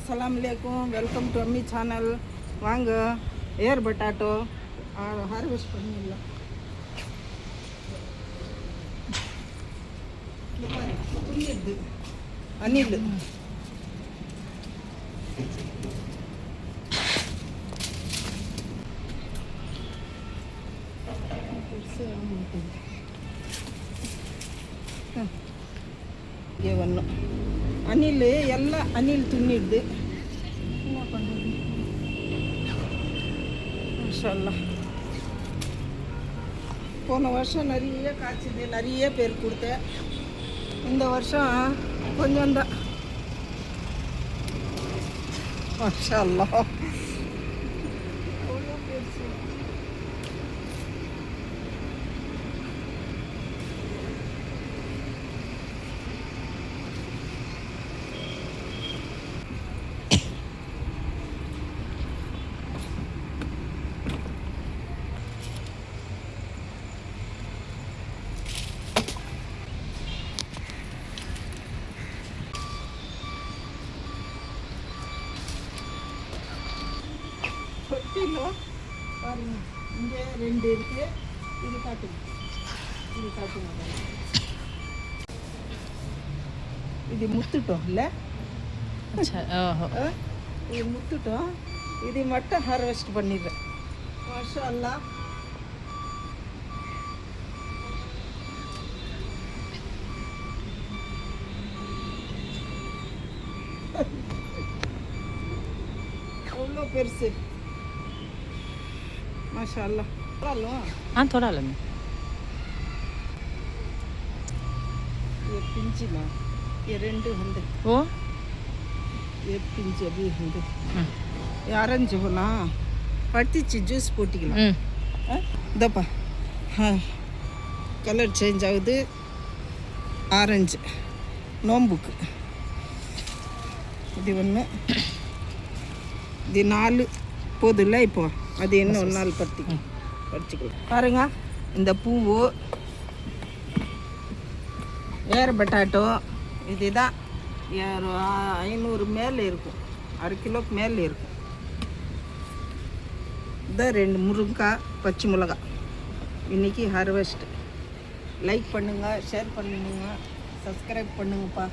அஸ்ஸலாமுஅலைக்கும், welcome to அம்மி channel. வாங்க, ஏர் potato harvest பண்ணிடலாம். புரியுது அணில் இங்கே வரணும். அணில் எல்லாம் அணில் தின்னிடுது. என்ன பண்ணுறது? மாஷா அல்லாஹ். போன வருஷம் நிறைய காய்ச்சது, நிறைய பேர் கொடுத்தேன். இந்த வருஷம் கொஞ்சம் தான். மாஷா அல்லாஹ். அவ்வளோ பெருசு. தொட்டிலும் பாருங்க, இங்கே 2 இருக்கு. இது காட்டுங்க, இது காட்டுங்க. இது முத்துட்டோம் இல்லை? இது முத்துட்டோம். இது மட்டும் ஹார்வெஸ்ட் பண்ணிடுறேன். மாஷா அல்லாஹ். அவ்வளோ பெருசு. माशा अल्लाह. हाँ थोड़ा लो. ये पिंची ना, ये 2 हंदे. वो ये पिंची अभी हंदे. ये ऑरेंज हो ना, पट्टी ची जूस पोटी के ना. दपा हाँ कलर चेंज आउदु. ऑरेंज नोंबुक இது ஒன்று. இது 4 போதில்ல. இப்போ அது என்ன ஒரு நாள் பறிச்சுக்கலாம். பாருங்க, இந்த பூவு ஏர் பட்டாட்டோ இதுதான். 500 மேலே இருக்கும், 1/2 கிலோக்கு மேலே இருக்கும். இதான் 2 முருங்கைக்காய், பச்சை மிளகாய். இன்றைக்கி ஹார்வெஸ்ட். லைக் பண்ணுங்கள், ஷேர் பண்ணுங்க, சப்ஸ்கிரைப் பண்ணுங்கப்பா.